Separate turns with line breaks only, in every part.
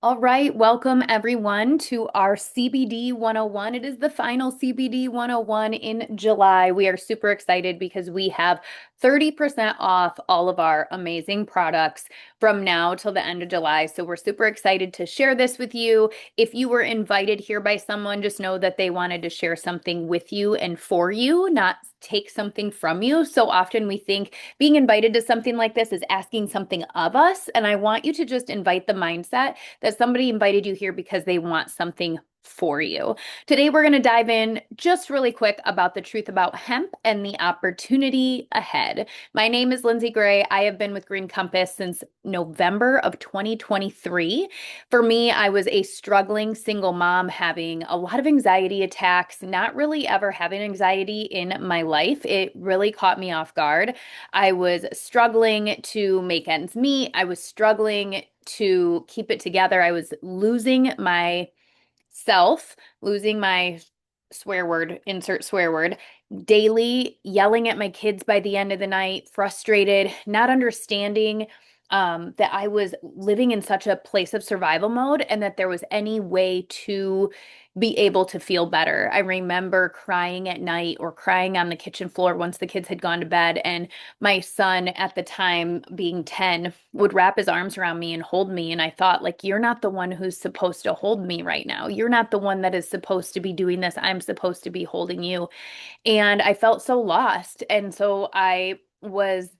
All right, welcome everyone to our CBD 101. It is the final CBD 101 in July. We are super excited because we have 30% off all of our amazing products from now till the end of July. So we're super excited to share this with you. If you were invited here by someone, just know that they wanted to share something with you and for you, not take something from you. So often we think being invited to something like this is asking something of us. And I want you to just invite the mindset that somebody invited you here because they want something for you. Today, we're going to dive in just really quick about the truth about hemp and the opportunity ahead. My name is Lindsay Gray. I have been with Green Compass since November of 2023. For me, I was a struggling single mom having a lot of anxiety attacks, not really ever having anxiety in my life. It really caught me off guard. I was struggling to make ends meet. I was struggling to keep it together. I was losing my losing my swear word, insert swear word, daily, yelling at my kids by the end of the night, frustrated, not understanding that I was living in such a place of survival mode and that there was any way to be able to feel better. I remember crying at night or crying on the kitchen floor once the kids had gone to bed. And my son at the time, being 10, would wrap his arms around me and hold me. And I thought, like, you're not the one who's supposed to hold me right now. You're not the one that is supposed to be doing this. I'm supposed to be holding you. And I felt so lost. And so I was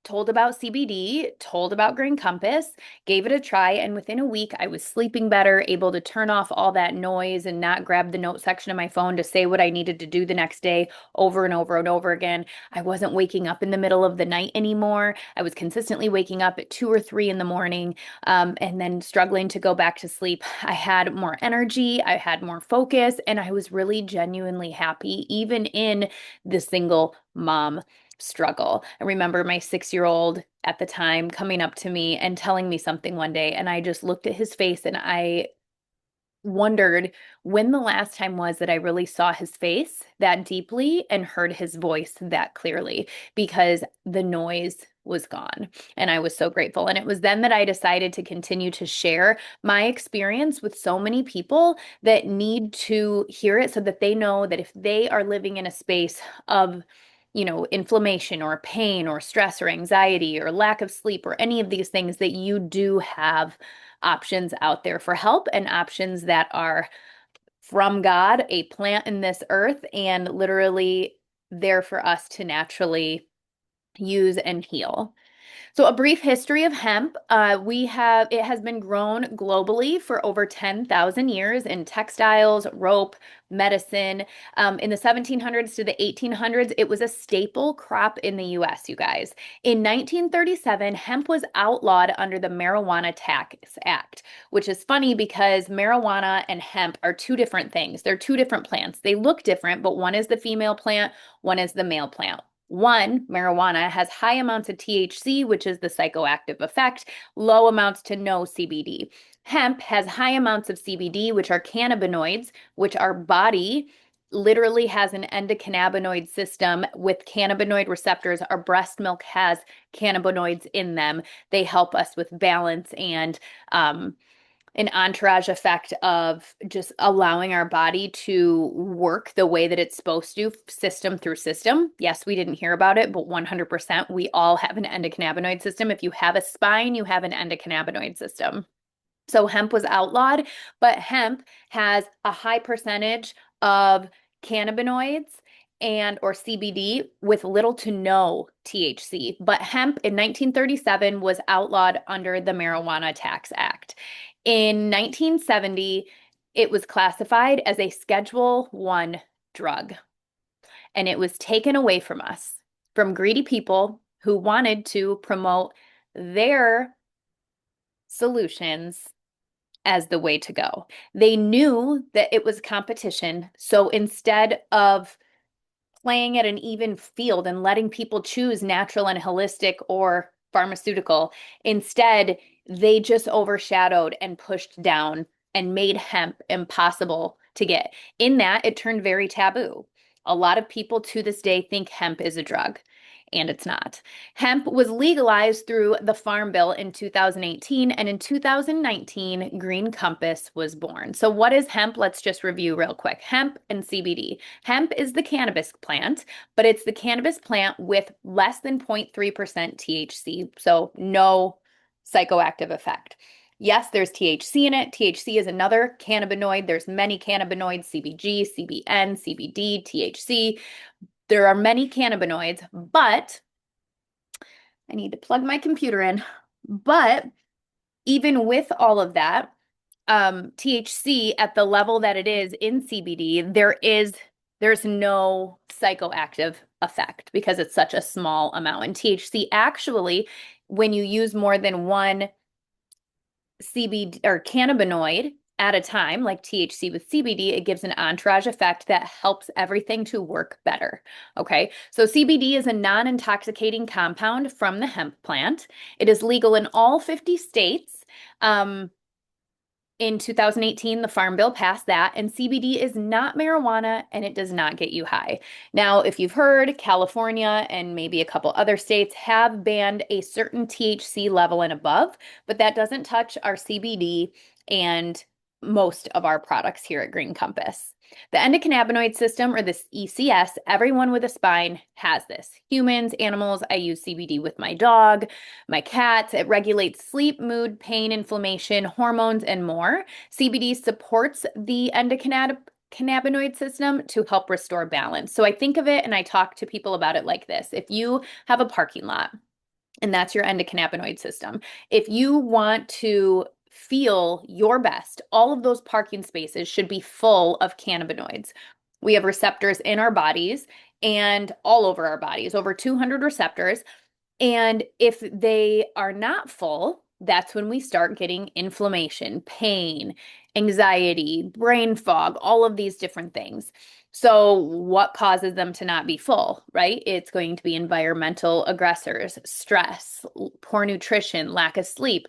told about CBD, told about Green Compass, gave it a try, and within a week I was sleeping better, able to turn off all that noise and not grab the note section of my phone to say what I needed to do the next day over and over and over again. I wasn't waking up in the middle of the night anymore. I was consistently waking up at 2 or 3 in the morning, and then struggling to go back to sleep. I had more energy, I had more focus, and I was really genuinely happy, even in the single mom struggle. I remember my 6 year old at the time coming up to me and telling me something one day, and I just looked at his face and I wondered when the last time was that I really saw his face that deeply and heard his voice that clearly because the noise was gone. And I was so grateful. And it was then that I decided to continue to share my experience with so many people that need to hear it so that they know that if they are living in a space of inflammation or pain or stress or anxiety or lack of sleep or any of these things, that you do have options out there for help and options that are from God, a plant in this earth, and literally there for us to naturally use and heal. So a brief history of hemp. It has been grown globally for over 10,000 years in textiles, rope, medicine. In the 1700s to the 1800s, it was a staple crop in the US, you guys. In 1937, hemp was outlawed under the Marijuana Tax Act, which is funny because marijuana and hemp are two different things. They're two different plants. They look different, but one is the female plant, one is the male plant. One, marijuana has high amounts of THC, which is the psychoactive effect, low amounts to no CBD. Hemp has high amounts of CBD, which are cannabinoids, which our body literally has an endocannabinoid system with cannabinoid receptors. Our breast milk has cannabinoids in them. They help us with balance and an entourage effect of just allowing our body to work the way that it's supposed to, system through system. Yes, we didn't hear about it, but 100%, we all have an endocannabinoid system. If you have a spine, you have an endocannabinoid system. So hemp was outlawed, but hemp has a high percentage of cannabinoids and or CBD with little to no THC. But hemp in 1937 was outlawed under the Marijuana Tax Act. In 1970, it was classified as a Schedule 1 drug, and it was taken away from us, from greedy people who wanted to promote their solutions as the way to go. They knew that it was competition, so instead of playing at an even field and letting people choose natural and holistic or pharmaceutical, instead, they just overshadowed and pushed down and made hemp impossible to get. In that, it turned very taboo. A lot of people to this day think hemp is a drug. and it's not. Hemp was legalized through the Farm Bill in 2018, and in 2019, Green Compass was born. So, what is hemp? Let's just review real quick. Hemp and CBD. Hemp is the cannabis plant, but it's the cannabis plant with less than 0.3% THC, so no psychoactive effect. Yes, there's THC in it. THC is another cannabinoid. There's many cannabinoids, CBG, CBN, CBD, THC. There are many cannabinoids, but I need to plug my computer in. But even with all of that, THC at the level that it is in CBD, there's no psychoactive effect because it's such a small amount. And THC actually, when you use more than one CBD or cannabinoid at a time, like THC with CBD, it gives an entourage effect that helps everything to work better. Okay, so CBD is a non-intoxicating compound from the hemp plant. It is legal in all 50 states. In 2018, the Farm Bill passed that, and CBD is not marijuana and it does not get you high. Now, if you've heard, California and maybe a couple other states have banned a certain THC level and above, but that doesn't touch our CBD and most of our products here at Green Compass. The endocannabinoid system, or this ECS, everyone with a spine has this. Humans, animals, I use CBD with my dog, my cats. It regulates sleep, mood, pain, inflammation, hormones, and more. CBD supports the endocannabinoid system to help restore balance. So I think of it and I talk to people about it like this. If you have a parking lot, and that's your endocannabinoid system. If you want to feel your best, all of those parking spaces should be full of cannabinoids. We have receptors in our bodies and all over our bodies, over 200 receptors. And if they are not full, that's when we start getting inflammation, pain, anxiety, brain fog, all of these different things. So, what causes them to not be full, right? It's going to be environmental aggressors, stress, poor nutrition, lack of sleep,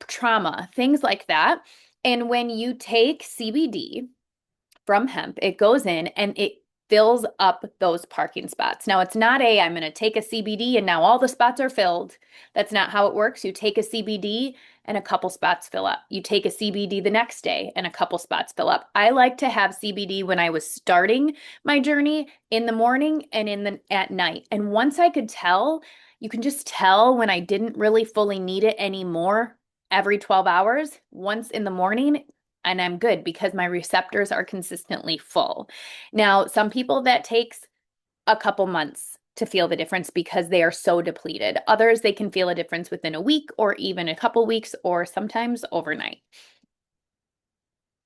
trauma, things like that. And when you take CBD from hemp, it goes in and it fills up those parking spots. Now, it's not I'm going to take a CBD and now all the spots are filled. That's not how it works. You take a CBD and a couple spots fill up. You take a CBD the next day and a couple spots fill up. I like to have CBD when I was starting my journey in the morning and at night. And once I could tell, you can just tell when I didn't really fully need it anymore every 12 hours, once in the morning, and I'm good because my receptors are consistently full. Now, some people that takes a couple months to feel the difference because they are so depleted. Others, they can feel a difference within a week or even a couple weeks or sometimes overnight.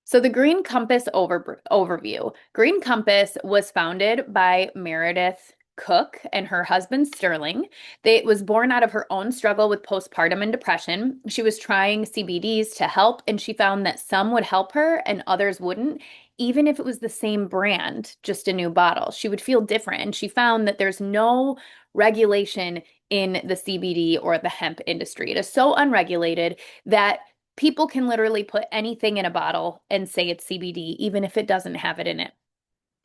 So the Green Compass overview. Green Compass was founded by Meredith Cook and her husband Sterling. It was born out of her own struggle with postpartum and depression. She was trying CBDs to help, and she found that some would help her and others wouldn't, even if it was the same brand, just a new bottle. She would feel different, and she found that there's no regulation in the CBD or the hemp industry. It is so unregulated that people can literally put anything in a bottle and say it's CBD, even if it doesn't have it in it.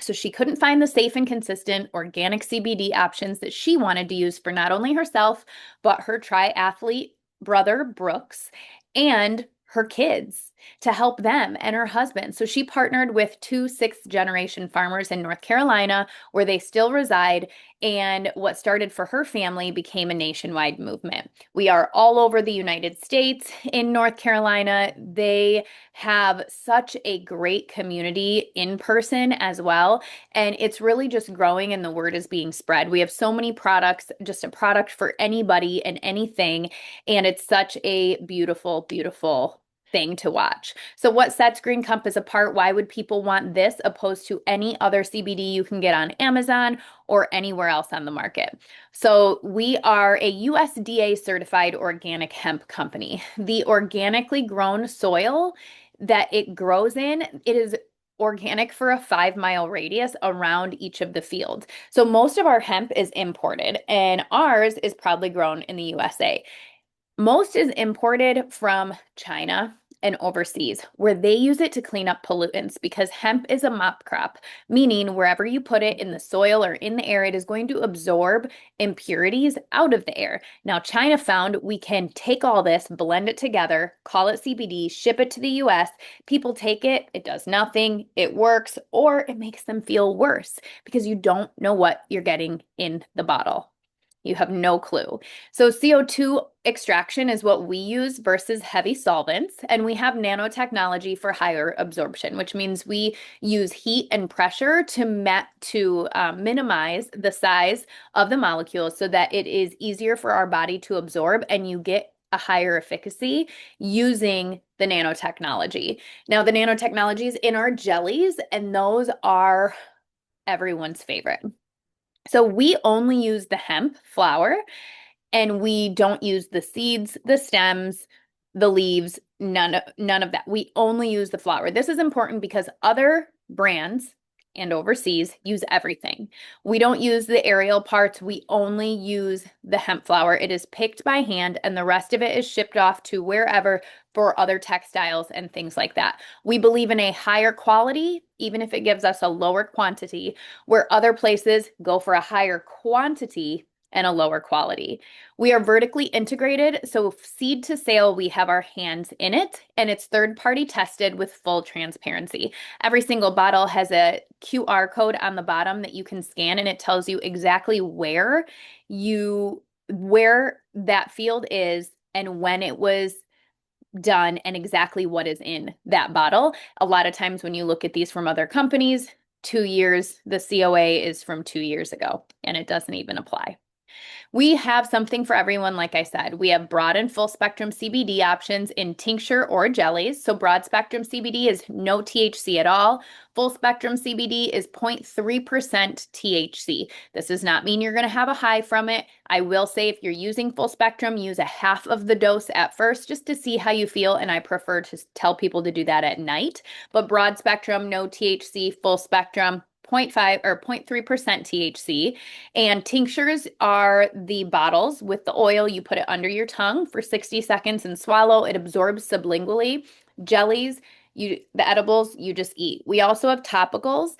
So she couldn't find the safe and consistent organic CBD options that she wanted to use for not only herself, but her triathlete brother, Brooks, and her kids to help them and her husband. So she partnered with two sixth-generation farmers in North Carolina where they still reside. And what started for her family became a nationwide movement. We are all over the United States. In North Carolina, they have such a great community in person as well. And it's really just growing and the word is being spread. We have so many products, just a product for anybody and anything. And it's such a beautiful, beautiful thing to watch. So what sets Green Compass apart? Why would people want this opposed to any other CBD you can get on Amazon or anywhere else on the market? So we are a USDA certified organic hemp company. The organically grown soil that it grows in, it is organic for a 5-mile radius around each of the fields. So most of our hemp is imported and ours is proudly grown in the USA. Most is imported from China, and overseas, where they use it to clean up pollutants because hemp is a mop crop, meaning wherever you put it in the soil or in the air, it is going to absorb impurities out of the air. Now, China found we can take all this, blend it together, call it CBD, ship it to the US. People take it, it does nothing, it works, or it makes them feel worse because you don't know what you're getting in the bottle. You have no clue. So CO2 extraction is what we use versus heavy solvents, and we have nanotechnology for higher absorption, which means we use heat and pressure to minimize the size of the molecule so that it is easier for our body to absorb, and you get a higher efficacy using the nanotechnology. Now, the nanotechnology is in our jellies, and those are everyone's favorite. So we only use the hemp flower and we don't use the seeds, the stems, the leaves, none of that. We only use the flower. This is important because other brands and overseas use everything. We don't use the aerial parts. We only use the hemp flower. It is picked by hand and the rest of it is shipped off to wherever for other textiles and things like that. We believe in a higher quality, even if it gives us a lower quantity, where other places go for a higher quantity and a lower quality. We are vertically integrated, so seed to sale, we have our hands in it, and it's third-party tested with full transparency. Every single bottle has a QR code on the bottom that you can scan, and it tells you exactly where that field is and when it was done and exactly what is in that bottle. A lot of times when you look at these from other companies, 2 years, the COA is from 2 years ago, and it doesn't even apply. We have something for everyone, like I said. We have broad and full spectrum CBD options in tincture or jellies. So broad spectrum CBD is no THC at all. Full spectrum CBD is 0.3% THC. This does not mean you're going to have a high from it. I will say if you're using full spectrum, use a half of the dose at first just to see how you feel. And I prefer to tell people to do that at night. But broad spectrum, no THC, full spectrum, 0.5 or 0.3% THC. And tinctures are the bottles with the oil. You put it under your tongue for 60 seconds and swallow. It absorbs sublingually. Jellies, the edibles, you just eat. We also have topicals,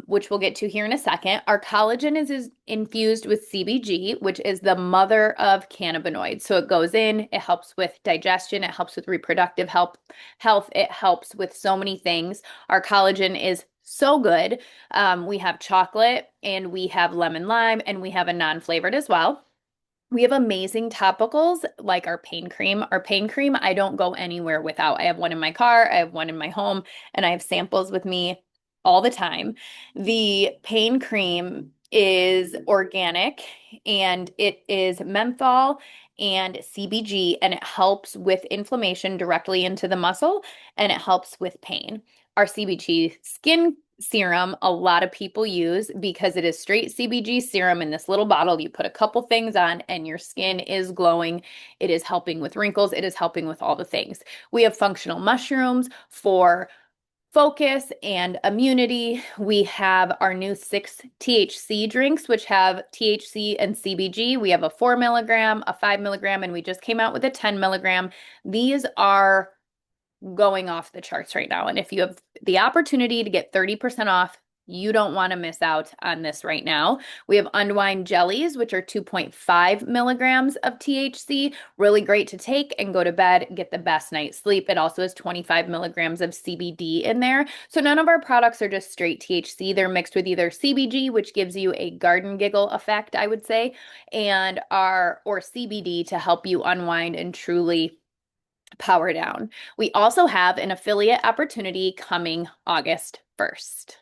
which we'll get to here in a second. Our collagen is infused with CBG, which is the mother of cannabinoids. So it goes in, it helps with digestion, it helps with reproductive health, it helps with so many things. Our collagen is so good. We have chocolate and we have lemon lime and we have a non-flavored as well. We have amazing topicals like our pain cream. Our pain cream, I don't go anywhere without. I have one in my car, I have one in my home, and I have samples with me all the time. The pain cream is organic and it is menthol and CBG, and it helps with inflammation directly into the muscle and it helps with pain. Our CBG skin serum a lot of people use because it is straight CBG serum in this little bottle. You put a couple things on and your skin is glowing. It is helping with wrinkles. It is helping with all the things. We have functional mushrooms for focus and immunity. We have our new 6 THC drinks, which have THC and CBG. We have a 4 milligram, a 5 milligram, and we just came out with a 10 milligram. These are going off the charts right now. And if you have the opportunity to get 30% off, you don't want to miss out on this right now. We have unwind jellies, which are 2.5 milligrams of THC, really great to take and go to bed, get the best night's sleep. It also has 25 milligrams of CBD in there. So none of our products are just straight THC. They're mixed with either CBG, which gives you a garden giggle effect, I would say, or CBD to help you unwind and truly power down. We also have an affiliate opportunity coming August 1st.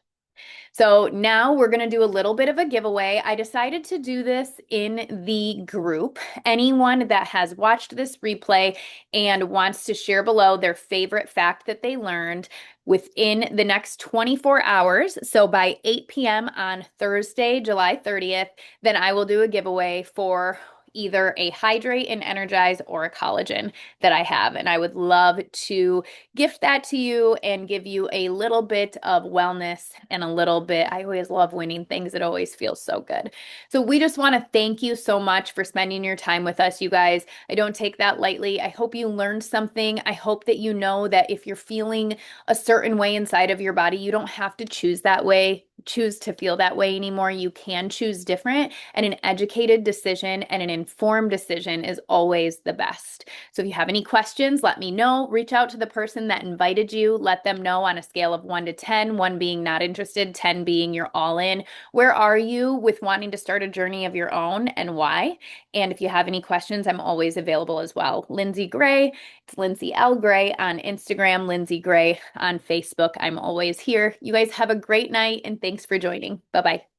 So now we're going to do a little bit of a giveaway. I decided to do this in the group. Anyone that has watched this replay and wants to share below their favorite fact that they learned within the next 24 hours, so by 8 p.m. on Thursday, July 30th, then I will do a giveaway for either a hydrate and energize or a collagen that I have. And I would love to gift that to you and give you a little bit of wellness and a little bit. I always love winning things. It always feels so good. So we just want to thank you so much for spending your time with us, you guys. I don't take that lightly. I hope you learned something. I hope that you know that if you're feeling a certain way inside of your body, you don't have to choose that way, choose to feel that way anymore. You can choose different, and an educated decision and an informed decision is always the best. So if you have any questions, let me know. Reach out to the person that invited you. Let them know on a scale of 1 to 10, 1 being not interested, 10 being you're all in. Where are you with wanting to start a journey of your own and why? And if you have any questions, I'm always available as well. Lindsay Gray, it's Lindsay L. Gray on Instagram, Lindsay Gray on Facebook. I'm always here. You guys have a great night and thanks for joining. Bye bye.